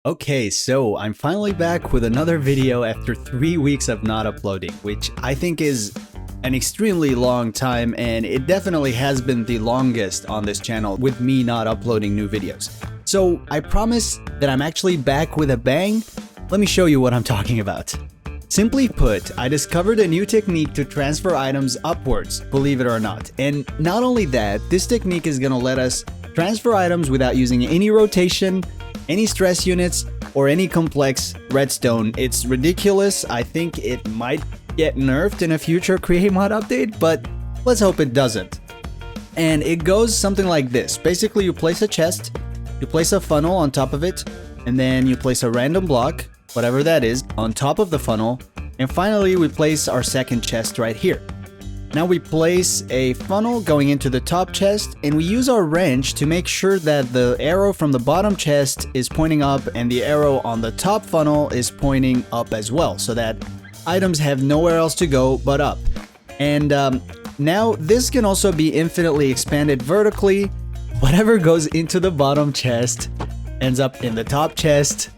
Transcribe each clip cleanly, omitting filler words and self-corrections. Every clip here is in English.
Okay, so I'm finally back with another video after 3 weeks of not uploading, which I think is an extremely long time, and it definitely has been the longest on this channel with me not uploading new videos. So I promise that I'm actually back with a bang. Let me show you what I'm talking about. Simply put, I discovered a new technique to transfer items upwards, believe it or not. And not only that, this technique is gonna let us transfer items without using any rotation, any stress units, or any complex redstone. It's ridiculous. I think it might get nerfed in a future Create Mod update, but let's hope it doesn't. And it goes something like this. Basically, you place a chest, you place a funnel on top of it, and then you place a random block, whatever that is, on top of the funnel, and finally we place our second chest right here. Now we place a funnel going into the top chest, and we use our wrench to make sure that the arrow from the bottom chest is pointing up and the arrow on the top funnel is pointing up as well, so that items have nowhere else to go but up. And now this can also be infinitely expanded vertically. Whatever goes into the bottom chest ends up in the top chest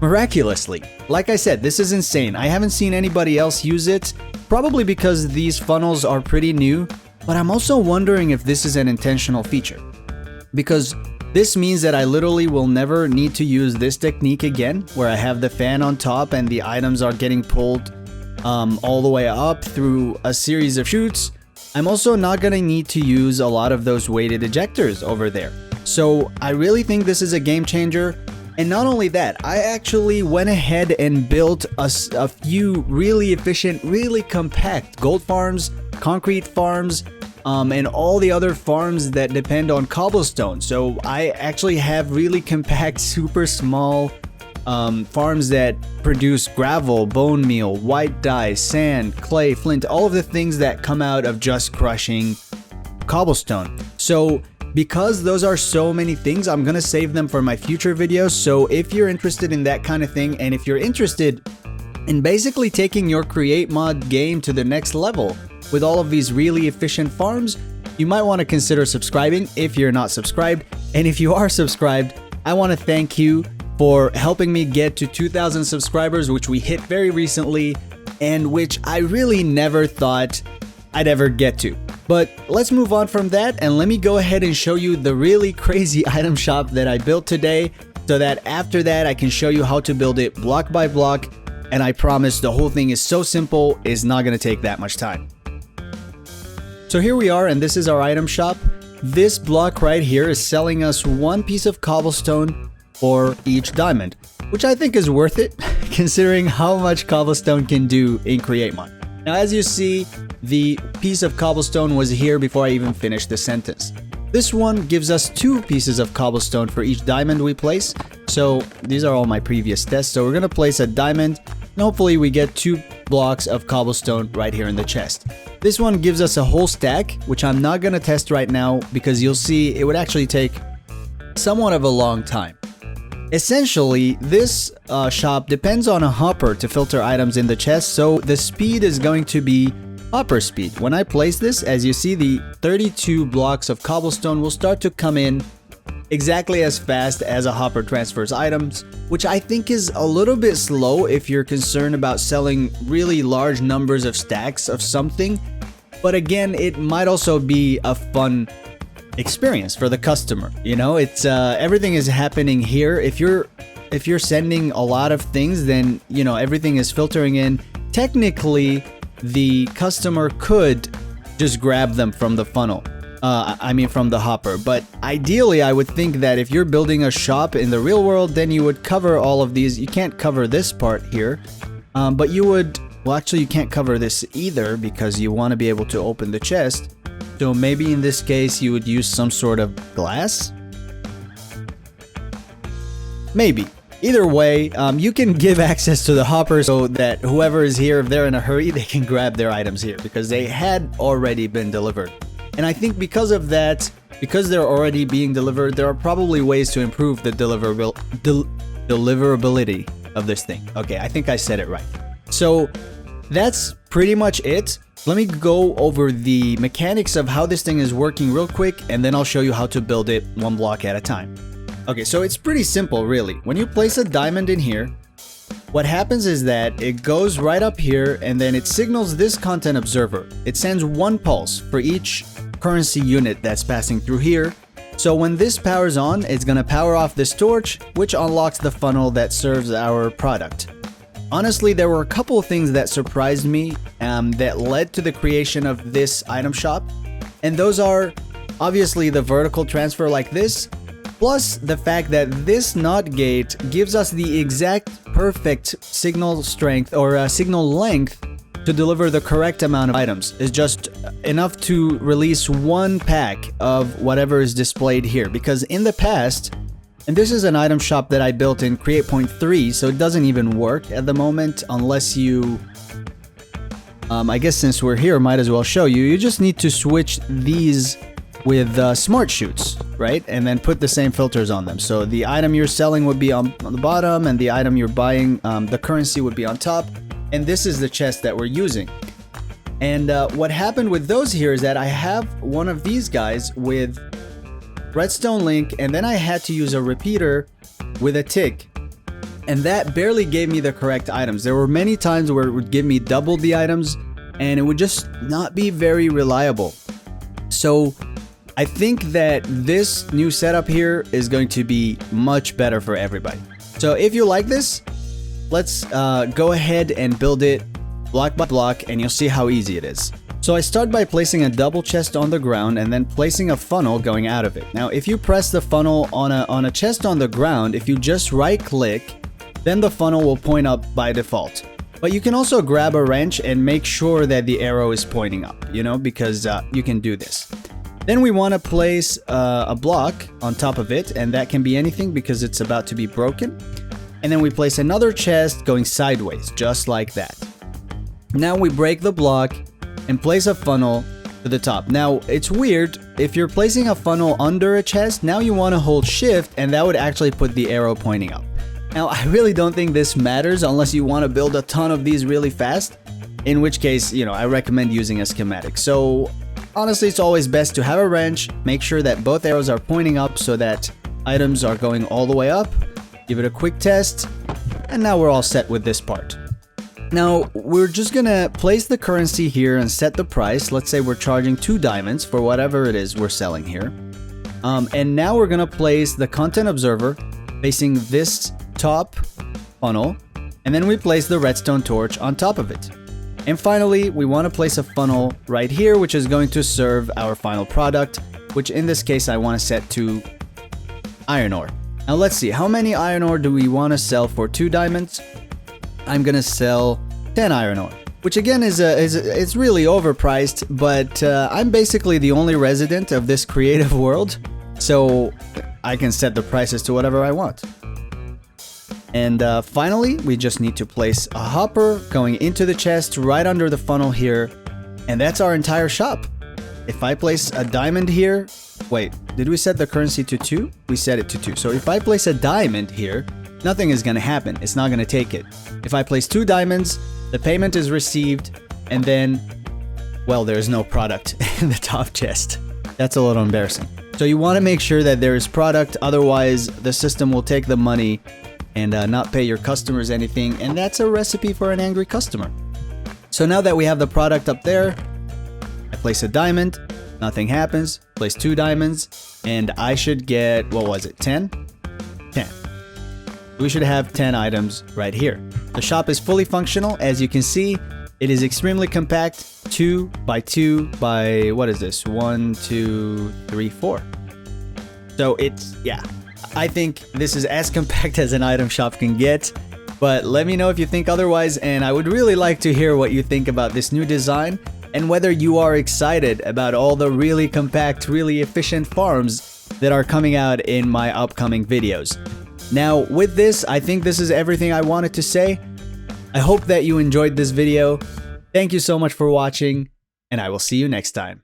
miraculously. Like I said, this is insane. I haven't seen anybody else use it. Probably because these funnels are pretty new, but I'm also wondering if this is an intentional feature. Because this means that I literally will never need to use this technique again, where I have the fan on top and the items are getting pulled all the way up through a series of chutes. I'm also not gonna need to use a lot of those weighted ejectors over there. So I really think this is a game changer. And not only that, I actually went ahead and built a few really efficient, really compact gold farms, concrete farms, and all the other farms that depend on cobblestone. So I actually have really compact, super small farms that produce gravel, bone meal, white dye, sand, clay, flint, all of the things that come out of just crushing cobblestone. So because those are so many things, I'm gonna save them for my future videos. So if you're interested in that kind of thing, and if you're interested in basically taking your Create Mod game to the next level with all of these really efficient farms, you might want to consider subscribing if you're not subscribed. And if you are subscribed, I want to thank you for helping me get to 2,000 subscribers, which we hit very recently, and which I really never thought I'd ever get to. But let's move on from that, and let me go ahead and show you the really crazy item shop that I built today, so that after that I can show you how to build it block by block. And I promise the whole thing is so simple, it's not gonna take that much time. So here we are, and this is our item shop. This block right here is selling us one piece of cobblestone for each diamond, which I think is worth it considering how much cobblestone can do in Create Mod. Now, as you see, the piece of cobblestone was here before I even finished the sentence. This one gives us 2 pieces of cobblestone for each diamond we place. So these are all my previous tests. So we're gonna place a diamond, and hopefully we get 2 blocks of cobblestone right here in the chest. This one gives us a whole stack, which I'm not gonna test right now because you'll see it would actually take somewhat of a long time. Essentially, this shop depends on a hopper to filter items in the chest, so the speed is going to be hopper speed. When I place this, as you see, the 32 blocks of cobblestone will start to come in exactly as fast as a hopper transfers items, which I think is a little bit slow if you're concerned about selling really large numbers of stacks of something. But again, it might also be a fun experience for the customer. You know, it's everything is happening here. If you're sending a lot of things, then you know everything is filtering in. Technically, the customer could just grab them from the funnel. I mean from the hopper. But ideally, I would think that if you're building a shop in the real world, then you would cover all of these. You can't cover this part here, but you would. Well, actually, you can't cover this either because you want to be able to open the chest. So maybe in this case, you would use some sort of glass? Maybe. Either way, you can give access to the hopper so that whoever is here, if they're in a hurry, they can grab their items here because they had already been delivered. And I think because of that, because they're already being delivered, there are probably ways to improve the deliverability of this thing. Okay, I think I said it right. So that's pretty much it. Let me go over the mechanics of how this thing is working real quick, and then I'll show you how to build it one block at a time. Okay, so it's pretty simple, really. When you place a diamond in here, what happens is that it goes right up here and then it signals this content observer. It sends one pulse for each currency unit that's passing through here. So when this powers on, it's gonna power off this torch, which unlocks the funnel that serves our product. Honestly, there were a couple of things that surprised me that led to the creation of this item shop. And those are obviously the vertical transfer like this, plus the fact that this NOT gate gives us the exact perfect signal strength or signal length to deliver the correct amount of items. It's just enough to release one pack of whatever is displayed here. Because in the past, and this is an item shop that I built in Create.3, so it doesn't even work at the moment unless you... I guess since we're here, might as well show you. You just need to switch these with smart chutes, right? And then put the same filters on them. So the item you're selling would be on the bottom, and the item you're buying, the currency would be on top. And this is the chest that we're using. And what happened with those here is that I have one of these guys with Redstone link, and then I had to use a repeater with a tick. And that barely gave me the correct items. There were many times where it would give me double the items, and it would just not be very reliable. So I think that this new setup here is going to be much better for everybody. So if you like this, let's go ahead and build it block by block, and you'll see how easy it is. So I start by placing a double chest on the ground and then placing a funnel going out of it. Now, if you press the funnel on a chest on the ground, if you just right click, then the funnel will point up by default. But you can also grab a wrench and make sure that the arrow is pointing up, you know, because you can do this. Then we want to place a block on top of it, and that can be anything because it's about to be broken. And then we place another chest going sideways, just like that. Now we break the block and place a funnel to the top. Now, it's weird. If you're placing a funnel under a chest, now you want to hold shift, and that would actually put the arrow pointing up. Now, I really don't think this matters unless you want to build a ton of these really fast, in which case, you know, I recommend using a schematic. So honestly, it's always best to have a wrench, make sure that both arrows are pointing up so that items are going all the way up. Give it a quick test, and now we're all set with this part. Now, we're just gonna place the currency here and set the price. Let's say we're charging 2 diamonds for whatever it is we're selling here. And now we're gonna place the content observer facing this top funnel, and then we place the redstone torch on top of it. And finally, we want to place a funnel right here, which is going to serve our final product, which in this case I want to set to iron ore. Now let's see, how many iron ore do we want to sell for 2 diamonds? I'm gonna sell 10 iron ore, which again it's really overpriced, but I'm basically the only resident of this creative world, so I can set the prices to whatever I want. And finally, we just need to place a hopper going into the chest right under the funnel here, and that's our entire shop. If I place a diamond here, wait, did we set the currency to 2? We set it to 2. So if I place a diamond here, nothing is going to happen. It's not going to take it. If I place 2 diamonds, the payment is received, and then, well, there's no product in the top chest. That's a little embarrassing. So you want to make sure that there is product, otherwise the system will take the money and not pay your customers anything, and that's a recipe for an angry customer. So now that we have the product up there, I place a diamond, nothing happens, place 2 diamonds, and I should get, what was it, 10? 10. We should have 10 items right here. The shop is fully functional. As you can see, it is extremely compact, 2 by 2 by, what is this, 1, 2, 3, 4. So it's, yeah, I think this is as compact as an item shop can get, but let me know if you think otherwise, and I would really like to hear what you think about this new design and whether you are excited about all the really compact, really efficient farms that are coming out in my upcoming videos. Now, with this, I think this is everything I wanted to say. I hope that you enjoyed this video. Thank you so much for watching, and I will see you next time.